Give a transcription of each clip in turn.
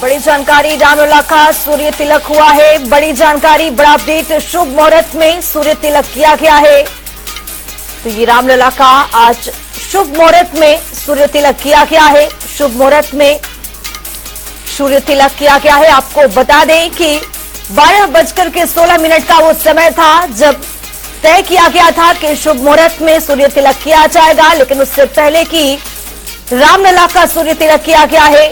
बड़ी जानकारी, रामलला का सूर्य तिलक हुआ है। बड़ी जानकारी, बड़ा अपडेट, शुभ मुहूर्त में सूर्य तिलक किया गया है। तो ये रामलला का आज शुभ मुहूर्त में सूर्य तिलक किया गया है। शुभ मुहूर्त में सूर्य तिलक किया गया है। आपको बता दें कि 12:16 का वो समय था जब तय किया गया था कि शुभ मुहूर्त में सूर्य तिलक किया जाएगा, लेकिन उससे पहले की रामलला का सूर्य तिलक किया गया है।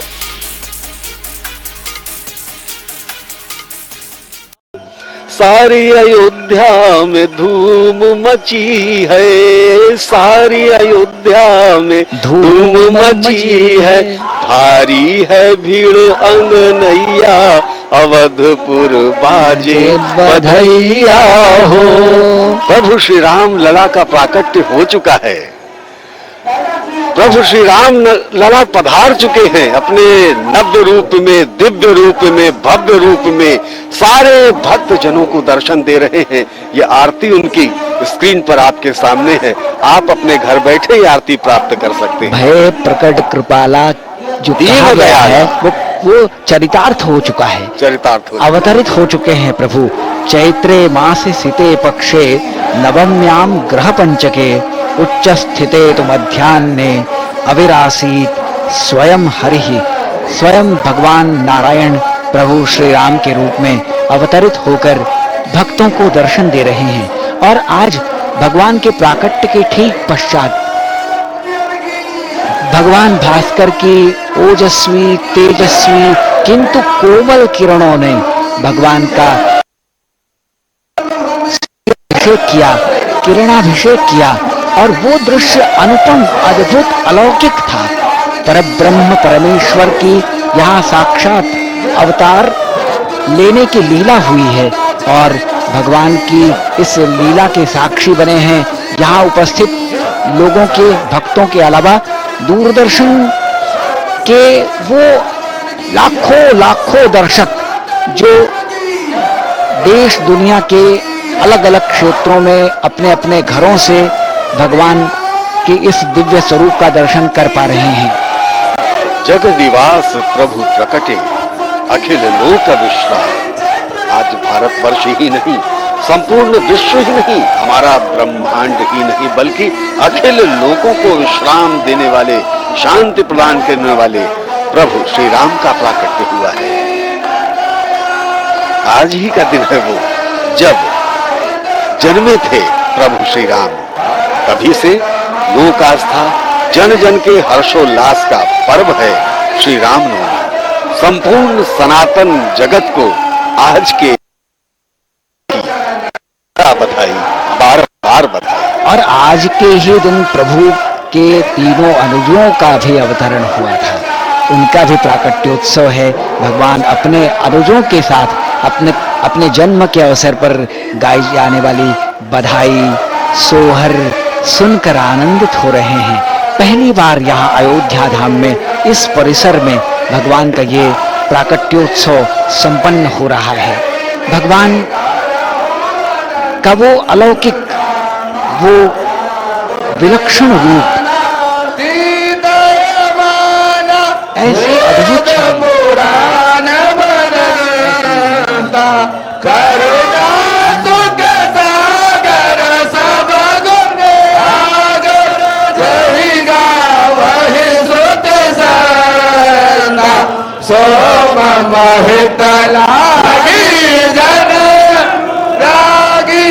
सारी अयोध्या में धूम मची है, सारी अयोध्या में धूम मची है, भारी है भीड़ अंगनैया, अवधपुर बाजे बधैया हो। प्रभु श्री राम लला का प्राकट्य हो चुका है। प्रभु श्री राम लला पधार चुके हैं अपने नव्य रूप में, दिव्य रूप में, भव्य रूप में। सारे भक्त जनों को दर्शन दे रहे हैं। ये आरती उनकी स्क्रीन पर आपके सामने है। आप अपने घर बैठे ही आरती प्राप्त कर सकते हैं। भय प्रकट कृपाला जो कहा गया है वो चरितार्थ हो चुका है, अवतरित हो चुके हैं प्रभु। चैत्रे मासे सिते पक्षे नवम्याम ग्रह पंचके उच्च स्थिते तो मध्याह्ने अविरासीत स्वयं हरिहि। स्वयं भगवान नारायण प्रभु श्री राम के रूप में अवतरित होकर भक्तों को दर्शन दे रहे हैं। और आज भगवान के प्राकट्य के ठीक पश्चात भगवान भास्कर की ओजस्वी तेजस्वी किंतु कोमल किरणों ने भगवान का अभिषेक किया, किरणाभिषेक किया। और वो दृश्य अनुपम, अद्भुत, अलौकिक था। परब्रह्म परमेश्वर की यहाँ साक्षात अवतार लेने की लीला हुई है और भगवान की इस लीला के साक्षी बने हैं यहाँ उपस्थित लोगों के, भक्तों के अलावा दूरदर्शन के वो लाखों दर्शक जो देश दुनिया के अलग अलग क्षेत्रों में अपने अपने घरों से भगवान के इस दिव्य स्वरूप का दर्शन कर पा रहे हैं। जग निवास प्रभु प्रकटे, अखिल लोक विश्राम। आज भारतवर्ष ही नहीं, संपूर्ण विश्व ही नहीं, हमारा ब्रह्मांड ही नहीं, बल्कि अखिल लोकों को विश्राम देने वाले, शांति प्रदान करने वाले प्रभु श्री राम का प्राकट्य हुआ है। आज ही का दिन है वो जब जन्मे थे प्रभु श्री राम। तभी से लोक आस्था, जन जन के हर्षोल्लास का पर्व है श्री रामनवमी। संपूर्ण सनातन जगत को आज के बधाई, बार बार बधाई। और आज के ही दिन प्रभु के तीनों अनुजों का भी अवतरण हुआ था, उनका भी प्राकट्योत्सव है। भगवान अपने अनुजों के साथ अपने जन्म के अवसर पर गाई जाने वाली बधाई, सोहर सुनकर आनंदित हो रहे हैं। पहली बार यहाँ अयोध्या धाम में, इस परिसर में भगवान का ये प्राकट्योत्सव संपन्न हो रहा है। भगवान का वो अलौकिक, वो विलक्षण रूप, ऐसे अद्भुत महित लागी जन रागी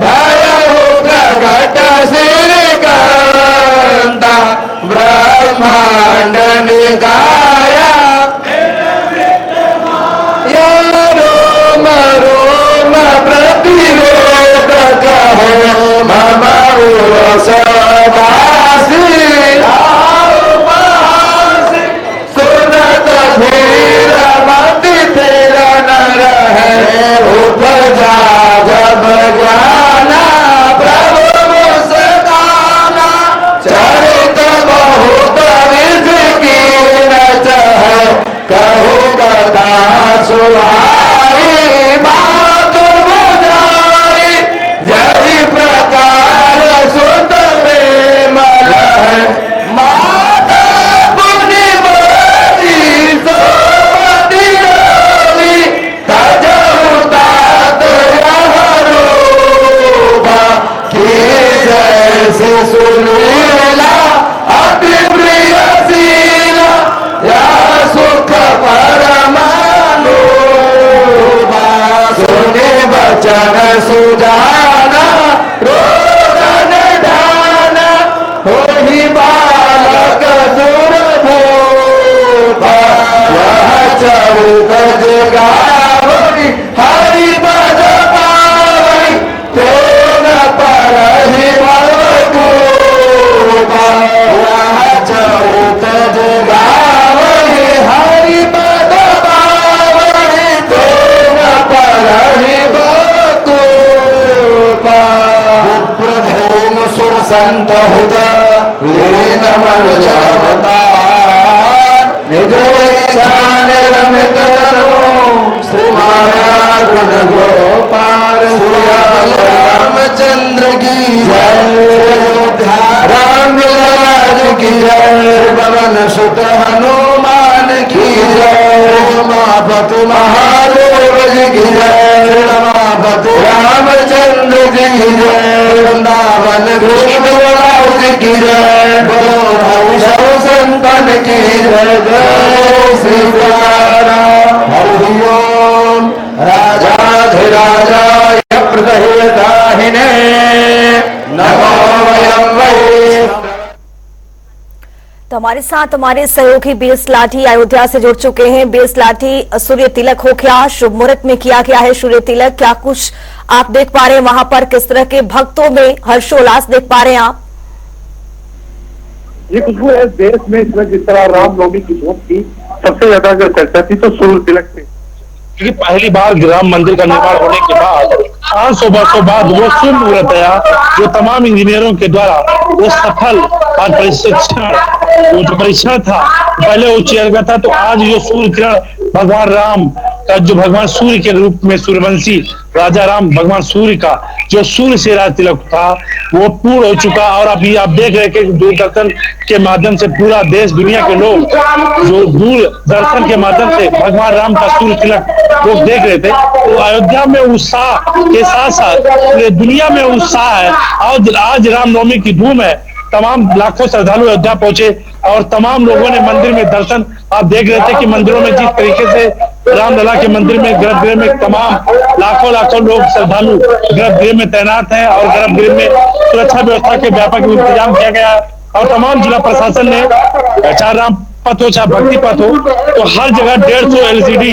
भयहु प्रगट श्रीकांता ब्रह्मांड निकाया रोम रोम प्रतिरोध कहो मम सदासी उपजा जब जाना प्रभु मुस्काना, चरित बहुत विध की रचय, कहु कथा सुहाई बात बुझाई, जहि प्रकार सुत में माता पुनि बती सोमती गज गावनी हरि पद पावनी तो न परहि भवकूपा गज गावनी हरि पद पावनी तो न परहि भवकूपा प्रभोम सुर संत हुत लीन मन जावतार निज इच्छान रमित करो श्री महाराज गुण गोपाल रामचंद्र की जय राम राज की जय पवन सुत हनुमान की जय उमापति महादेव जी की जय रमापति रामचंद्र जी की जय वृंदावन कृष्ण जी की जय बोलो सब संतन की जय जय श्री राम हरि ओम राजाधिराजाय प्रदहिताहिने नमो वयं वै। तो हमारे साथ हमारे सहयोगी बेस लाठी अयोध्या से जुड़ चुके हैं। बेस लाठी, सूर्य तिलक हो गया, शुभ मुहूर्त में किया गया है सूर्य तिलक, क्या कुछ आप देख पा रहे हैं वहां पर, किस तरह के भक्तों में हर्षोल्लास देख पा रहे हैं आप? ये खुशबू है देश में इस वक्त जिस तरह रामनवमी की धूम की सबसे ज्यादा जो चर्चा थी तो सूर्य तिलक पे, क्योंकि पहली बार राम मंदिर का निर्माण होने के बाद 500 वर्षों बाद वो शुभ मुहूर्त आया जो तमाम इंजीनियरों के द्वारा वो सफल और परीक्षण, वो जो परीक्षण था पहले वो किया गया था। तो आज जो सूर्य किरण भगवान राम का, जो भगवान सूर्य के रूप में सूर्यवंशी राजा राम भगवान सूर्य का जो सूर्य से राज तिलक था वो पूर्ण हो चुका। और अभी आप देख रहे कि दूरदर्शन के माध्यम से पूरा देश दुनिया के लोग जो दूरदर्शन के माध्यम से भगवान राम का सूर्य तिलक लोग देख रहे थे। तो अयोध्या में उत्साह के साथ साथ पूरे दुनिया में उत्साह है। आज रामनवमी की धूम है, तमाम लाखों श्रद्धालु अयोध्या पहुंचे और तमाम लोगों ने मंदिर में दर्शन, आप देख रहे थे कि मंदिरों में जिस तरीके से रामलला के मंदिर में गर्भगृह में तमाम लाखों लोग श्रद्धालु गर्भगृह में तैनात हैं और गर्भगृह में सुरक्षा व्यवस्था के व्यापक इंतजाम किया गया है। और तमाम जिला प्रशासन ने, चाहे राम पथ हो चाहे भक्ति पथ हो, तो हर जगह 150 LCD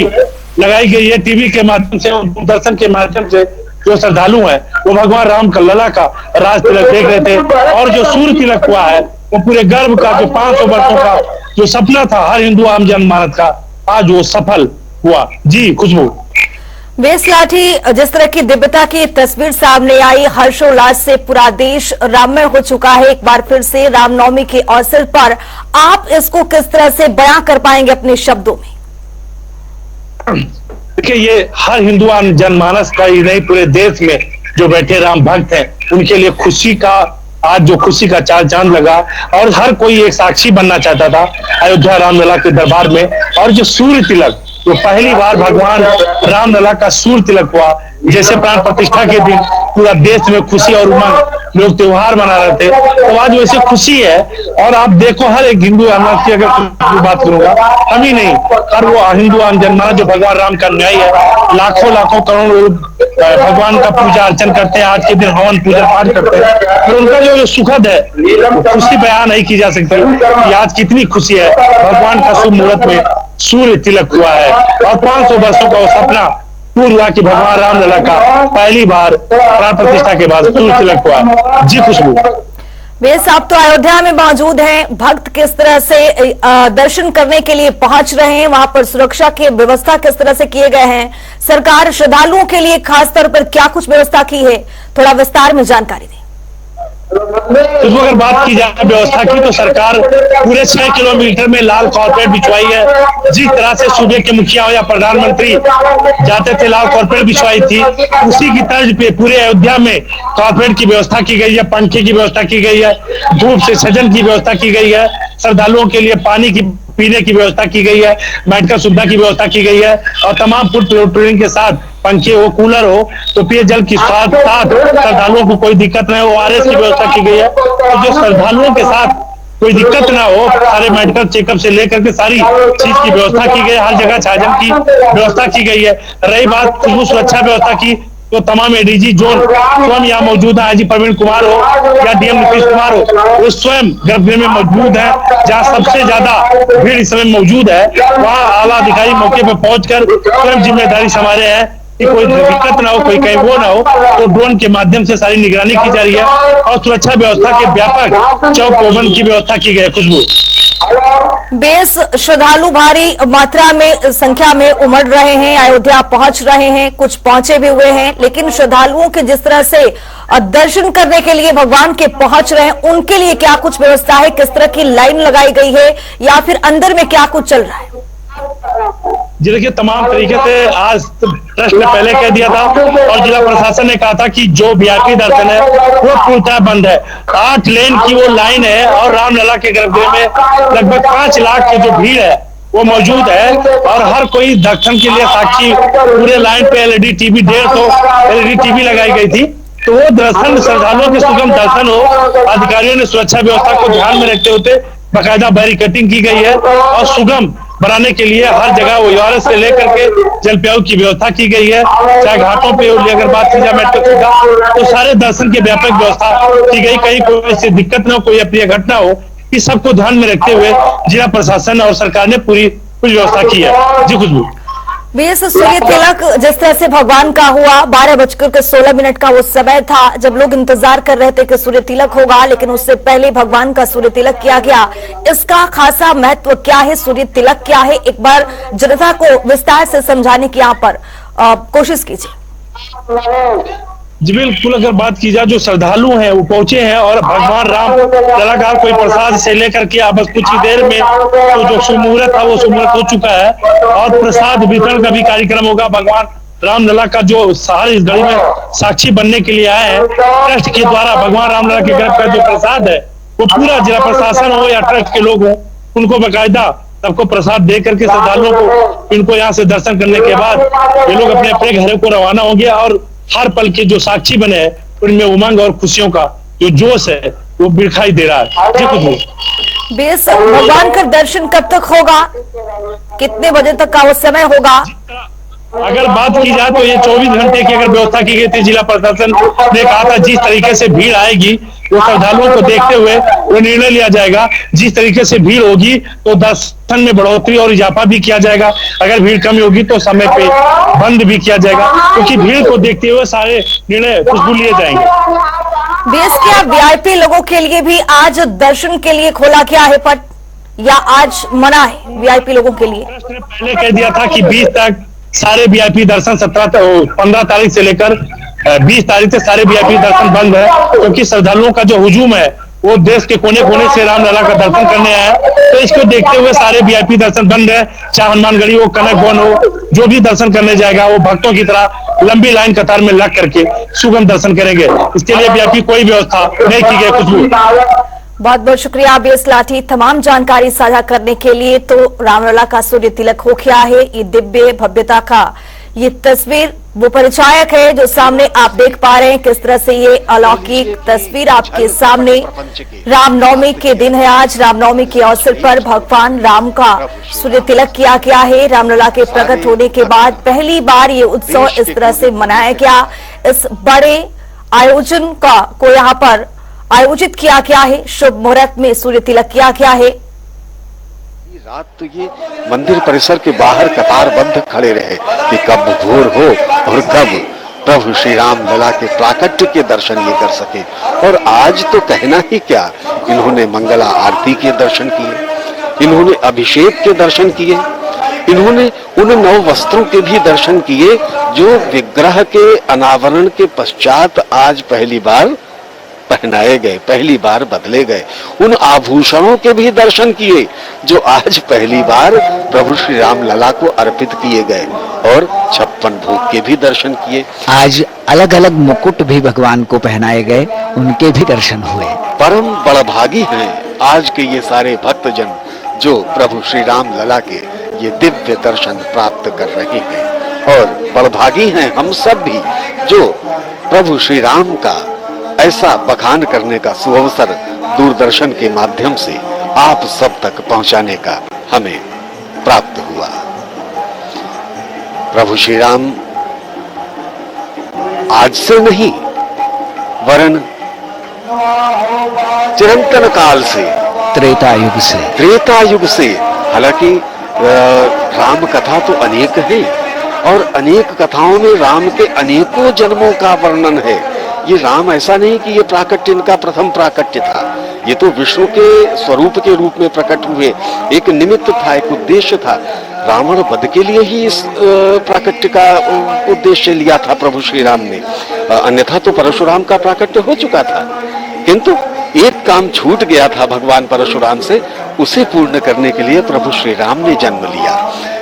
लगाई गई है टीवी के माध्यम से और दूरदर्शन के माध्यम से। जो श्रद्धालु हैं वो भगवान राम का लला का राज तिलक देख रहे थे और जो सूर्य तिलक हुआ है वो पूरे गर्भ का जो 500 वर्षों का जो सपना था हर हिंदू आम जनमानस का, आज वो सफल हुआ। जी खुशबू। बेस लाठी, जिस तरह की दिव्यता की तस्वीर सामने आई, हर्षोल्लास से पूरा देश राममय हो चुका है। एक बार फिर से रामनवमी के अवसर पर आप इसको किस तरह से बयां कर पाएंगे अपने शब्दों में? देखिए, ये हर हिंदू जनमानस का ही नहीं, पूरे देश में जो बैठे राम भक्त हैं उनके लिए खुशी का, आज जो खुशी का चार चांद लगा और हर कोई एक साक्षी बनना चाहता था अयोध्या रामलला के दरबार में। और जो सूर्य तिलक, तो पहली बार भगवान रामलला का सूर्य तिलक हुआ, जैसे प्राण प्रतिष्ठा के दिन पूरा देश में खुशी और उमंग लोग त्योहार मना रहे थे, तो आज वैसे खुशी है। और आप देखो हर एक हिंदू की अगर बात करूंगा, हम ही नहीं, हर वो हिंदू जनमानस जो भगवान राम का न्याय है, लाखों करोड़ों लोग भगवान का पूजा अर्चन करते हैं, आज के दिन हवन पूजा पाठ करते हैं। तो उनका जो सुखद है खुशी बयान नहीं की जा सकती कि आज कितनी खुशी है। भगवान का शुभ मुहूर्त में सूर्य तिलक हुआ है और 500 वर्षों का सपना पूर्ण हुआ कि भगवान रामलला का पहली बार प्राण प्रतिष्ठा के बाद सूर्य तिलक हुआ। जी खुशबू। बेस, आप तो अयोध्या में मौजूद हैं, भक्त किस तरह से दर्शन करने के लिए पहुंच रहे हैं, वहां पर सुरक्षा की व्यवस्था किस तरह से किए गए हैं, सरकार श्रद्धालुओं के लिए खास तौर पर क्या कुछ व्यवस्था की है, थोड़ा विस्तार में जानकारी दें। तो अगर बात की जाए व्यवस्था की, तो सरकार पूरे 6 किलोमीटर में लाल कारपेट बिछवाई है। जिस तरह से सूबे के मुखिया या प्रधानमंत्री जाते थे लाल कारपेट बिछवाई थी, उसी की तर्ज पे पूरे अयोध्या में कारपेट की व्यवस्था की गई है, पंखे की व्यवस्था की गई है, धूप से सजन की व्यवस्था की गई है, श्रद्धालुओं के लिए पानी की पीने की व्यवस्था की गई है, मेडिकल सुविधा की व्यवस्था की गई है और तमाम फूड प्रोटीन के साथ पंखे हो, कूलर हो, तो पेयजल की साथ श्रद्धालुओं को कोई दिक्कत न हो, ORS की व्यवस्था की गई है। तो जो श्रद्धालुओं के साथ कोई दिक्कत ना हो, सारे मेडिकल चेकअप से लेकर के सारी चीज की व्यवस्था की गई है, हर जगह छाजन की व्यवस्था की गई है। रही बात सुरक्षा व्यवस्था की, तो तमाम एडीजी जोन स्वयं यहाँ मौजूद है। आईजी प्रवीण कुमार हो या डीएम नीतीश कुमार हो, वो स्वयं गर्भगृह में मौजूद है जहाँ सबसे ज्यादा भीड़ इस समय मौजूद है। वहाँ आला अधिकारी मौके पर पहुंचकर स्वयं जिम्मेदारी संभाले हैं कि कोई दिक्कत ना हो, कोई कहीं वो ना हो। तो ड्रोन के माध्यम से सारी निगरानी की जा रही है और सुरक्षा व्यवस्था के व्यापक चौक चौबंद की व्यवस्था की गई है। खुशबू, बेस श्रद्धालु भारी मात्रा में संख्या में उमड़ रहे हैं, अयोध्या पहुंच रहे हैं, कुछ पहुंचे भी हुए हैं, लेकिन श्रद्धालुओं के जिस तरह से दर्शन करने के लिए भगवान के पहुंच रहे हैं, उनके लिए क्या कुछ व्यवस्था है, किस तरह की लाइन लगाई गई है या फिर अंदर में क्या कुछ चल रहा है? जी देखिए, तमाम तरीके से आज ट्रस्ट ने पहले कह दिया था और जिला प्रशासन ने कहा था कि जो वीआईपी दर्शन है वो पूर्णतः बंद है। 8 लेन की वो लाइन है और रामलला के गर्भगृह में लगभग 5 लाख की जो भीड़ है वो मौजूद है और हर कोई दर्शन के लिए साक्षी। पूरे लाइन पे एलईडी टीवी 150 एलईडी टीवी लगाई गई थी, तो वो दर्शन श्रद्धालुओं के सुगम दर्शन हो। अधिकारियों ने सुरक्षा व्यवस्था को ध्यान में रखते हुए बाकायदा बैरिकेडिंग की गई है और सुगम बनाने के लिए हर जगह ओआरएस से लेकर के जलपायु की व्यवस्था की गई है। चाहे घाटों पे अगर बात की जाए मेट्रो सुविधा, तो सारे दर्शन की व्यापक व्यवस्था की गई। कहीं कोई ऐसी दिक्कत न हो, कोई अप्रिय घटना हो, इस सबको ध्यान में रखते हुए जिला प्रशासन और सरकार ने पूरी व्यवस्था की है। जी खुशबू, बेस सूर्य तिलक जिस तरह से भगवान का हुआ, 12:16 का वो समय था जब लोग इंतजार कर रहे थे कि सूर्य तिलक होगा, लेकिन उससे पहले भगवान का सूर्य तिलक किया गया। इसका खासा महत्व क्या है, सूर्य तिलक क्या है, एक बार जनता को विस्तार से समझाने की यहाँ पर कोशिश कीजिए। जी बिल्कुल, अगर बात की जाए जो श्रद्धालु हैं वो पहुंचे हैं और भगवान राम लला कोई प्रसाद से लेकर के बस कुछ ही देर में तो जो शुभ मुहूर्त था वो शुभ मुहूर्त हो चुका है और प्रसाद वितरण का भी कार्यक्रम होगा। भगवान रामलला का जो सारे इस घड़ी में साक्षी बनने के लिए आए हैं, ट्रस्ट के द्वारा भगवान रामलला के गर्भ का जो प्रसाद है वो पूरा जिला प्रशासन हो या ट्रस्ट के लोग हो, उनको बाकायदा सबको प्रसाद दे करके श्रद्धालुओं को इनको यहाँ से दर्शन करने के बाद ये लोग अपने अपने घरों को रवाना होंगे और हर पल के जो साक्षी बने हैं उनमें उमंग और खुशियों का जो जोश है वो दिखाई दे रहा है। जी कुछ बेस भगवान का दर्शन कब तक होगा, कितने बजे तक का वो समय होगा? अगर बात की जाए तो ये 24 घंटे की अगर व्यवस्था की गई थी। जिला प्रशासन ने कहा था जिस तरीके से भीड़ आएगी वो श्रद्धालुओं को देखते हुए वो निर्णय लिया जाएगा। जिस तरीके से भीड़ होगी तो दर्शन में बढ़ोतरी और इजाफा भी किया जाएगा, अगर भीड़ कमी होगी तो समय पे बंद भी किया जाएगा, क्योंकि भीड़ को देखते हुए सारे निर्णय खुशबू लिए जाएंगे। बेस क्या वीआईपी लोगों के लिए भी आज दर्शन के लिए खोला गया है पट, या आज मना है वीआईपी लोगों के लिए? पहले कह दिया था कि 20 तक सारे वीआईपी दर्शन 15 तारीख से लेकर 20 तारीख तक सारे वीआईपी दर्शन बंद है, क्योंकि श्रद्धालुओं का जो हुजूम है वो देश के कोने कोने से रामलला का दर्शन करने आया है। तो इसको देखते हुए सारे वीआईपी दर्शन बंद है। चाहे हनुमानगढ़ी हो, कनक भवन हो, जो भी दर्शन करने जाएगा वो भक्तों की तरह लंबी लाइन कतार में लग करके सुगम दर्शन करेंगे। इसके लिए वीआईपी कोई व्यवस्था नहीं की गई। कुछ बहुत बहुत शुक्रिया बेस लाठी तमाम जानकारी साझा करने के लिए। तो रामलला का सूर्य तिलक हो गया है, ये दिव्य भव्यता का ये तस्वीर वो परिचायक है जो सामने आप देख पा रहे हैं। किस तरह से ये अलौकिक तस्वीर आपके सामने, रामनवमी के दिन है आज, रामनवमी के अवसर पर भगवान राम का सूर्य तिलक किया गया है। रामलला के प्रकट होने के बाद पहली बार ये उत्सव इस तरह से मनाया गया। इस बड़े आयोजन को यहाँ पर आयोजित किया गया है, शुभ मुहूर्त में सूर्य तिलक किया गया है। रात तो ये मंदिर परिसर के बाहर कतारबद्ध खड़े रहे कि कब भोर हो और कब प्रभु श्री राम लला के प्राकट्य के दर्शन ये कर सके। और आज तो कहना ही क्या, इन्होंने मंगला आरती के दर्शन किए, इन्होंने अभिषेक के दर्शन किए, इन्होंने उन नव वस्त्रों के भी दर्शन किए जो विग्रह के अनावरण के पश्चात आज पहली बार पहनाए गए, पहली बार बदले गए। उन आभूषणों के भी दर्शन किए जो आज पहली बार प्रभु श्री राम लला को अर्पित किए गए, और 56 भोग के भी दर्शन किए। आज अलग अलग मुकुट भी भगवान को पहनाए गए, उनके भी दर्शन हुए। परम बड़भागी हैं आज के ये सारे भक्तजन जो प्रभु श्री राम लला के ये दिव्य दर्शन प्राप्त कर रहे हैं, और बड़भागी हैं हम सब भी जो प्रभु श्री राम का ऐसा बखान करने का सुअवसर दूरदर्शन के माध्यम से आप सब तक पहुंचाने का हमें प्राप्त हुआ। प्रभु श्री राम आज से नहीं वरन चिरंतन काल से, त्रेता युग से। त्रेता युग से। हालांकि राम कथा तो अनेक है और अनेक कथाओं में राम के अनेकों जन्मों का वर्णन है। ये राम ऐसा नहीं कि ये प्राकट्य इनका प्रथम प्राकट्य था, ये तो विष्णु के स्वरूप के रूप में प्रकट हुए, एक निमित्त था, एक उद्देश्य था। रावण वध के लिए ही इस प्राकट्य का उद्देश्य लिया था प्रभु श्री राम ने, अन्यथा तो परशुराम का प्राकट्य हो चुका था। किंतु एक काम छूट गया था भगवान परशुराम से, उसे पूर्ण करने के लिए प्रभु श्री राम ने जन्म लिया।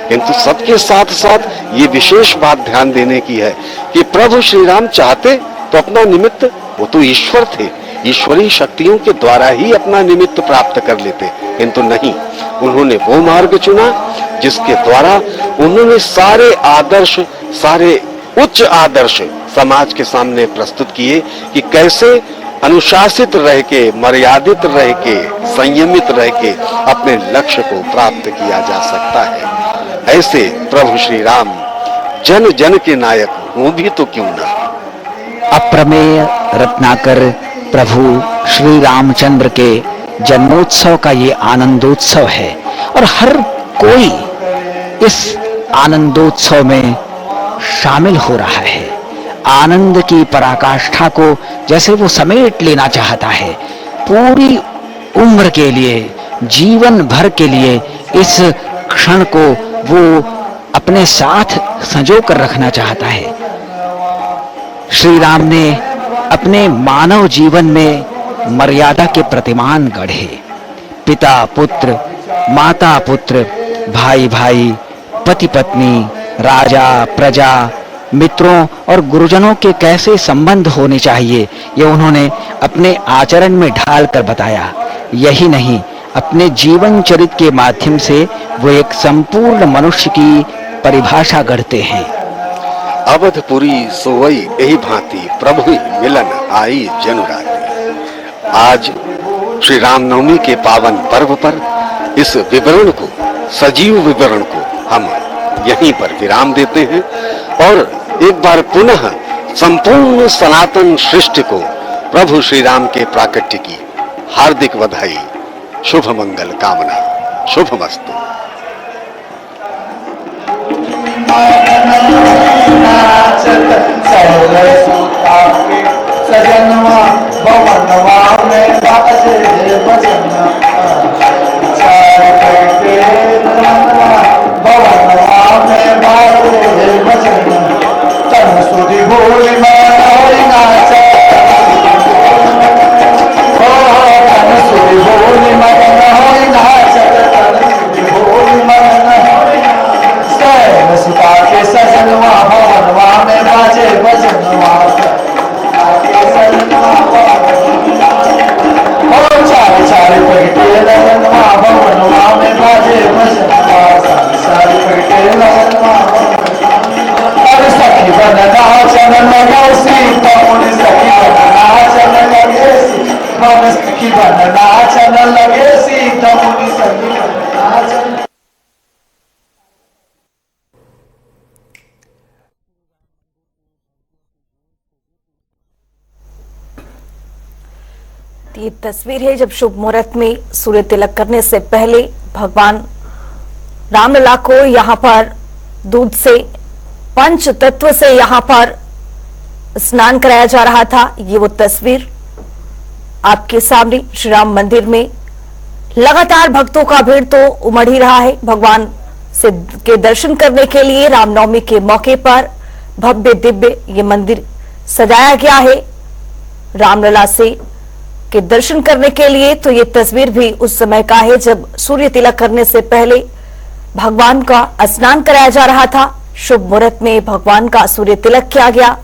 किंतु सबके साथ साथ ये विशेष बात ध्यान देने की है कि प्रभु श्री राम चाहते तो अपना निमित्त, वो तो ईश्वर थे, ईश्वरीय शक्तियों के द्वारा ही अपना निमित्त प्राप्त कर लेते, किंतु नहीं, उन्होंने वो मार्ग चुना जिसके द्वारा उन्होंने सारे आदर्श, सारे उच्च आदर्श समाज के सामने प्रस्तुत किए कि कैसे अनुशासित रह के, मर्यादित रह के, संयमित रह के अपने लक्ष्य को प्राप्त किया जा सकता है। ऐसे प्रभु श्री राम जन जन के नायक हो भी तो क्यों ना। अप्रमेय रत्नाकर प्रभु श्री रामचंद्र के जन्मोत्सव का ये आनंदोत्सव है और हर कोई इस आनंदोत्सव में शामिल हो रहा है। आनंद की पराकाष्ठा को जैसे वो समेट लेना चाहता है, पूरी उम्र के लिए, जीवन भर के लिए इस क्षण को वो अपने साथ संजो कर रखना चाहता है। श्री राम ने अपने मानव जीवन में मर्यादा के प्रतिमान गढ़े। पिता पुत्र, माता पुत्र, भाई भाई, पति पत्नी, राजा प्रजा, मित्रों और गुरुजनों के कैसे संबंध होने चाहिए, ये उन्होंने अपने आचरण में ढाल कर बताया। यही नहीं, अपने जीवन चरित्र के माध्यम से वो एक संपूर्ण मनुष्य की परिभाषा गढ़ते हैं। अवधपुरी सोवई यही भांति प्रभु मिलन आई जनुराती। आज श्री रामनवमी के पावन पर्व पर इस विवरण को, सजीव विवरण को हम यहीं पर विराम देते हैं और एक बार पुनः संपूर्ण सनातन सृष्टि को प्रभु श्री राम के प्राकट्य की हार्दिक बधाई, शुभ मंगल कामना। शुभमस्तु। सजनवा भवनवा में बाजे बजना, भवनवा में बाजे बजना, तन सुधी भूलि मन होई नाच, तन सुधी भूलि मन होई नाच, तन सुधी भूलि मन होई नाच। सैन सुता के सजनवा भवनवा में बाजे बजनवा, चारे चारे पगटे लगनवा भवनवा में बाजे बजनवा, सारे पगटे लगनवा। और सखी बन नाचन लगे सीता मुनि, सखी बन नाचन लगे सीता, सखी बन नाचन लगे सीता मुनि, सखी बन नाचन। ये तस्वीर है जब शुभ मुहूर्त में सूर्य तिलक करने से पहले भगवान रामलला को यहाँ पर दूध से, पंच तत्व से यहाँ पर स्नान कराया जा रहा था। ये वो तस्वीर आपके सामने श्री राम मंदिर में लगातार भक्तों का भीड़ तो उमड़ ही रहा है। भगवान से के दर्शन करने के लिए रामनवमी के मौके पर भव्य दिव्य ये मंदिर सजाया गया है। रामलला से के दर्शन करने के लिए तो ये तस्वीर भी उस समय का है जब सूर्य तिलक करने से पहले भगवान का स्नान कराया जा रहा था। शुभ मुहूर्त में भगवान का सूर्य तिलक किया गया।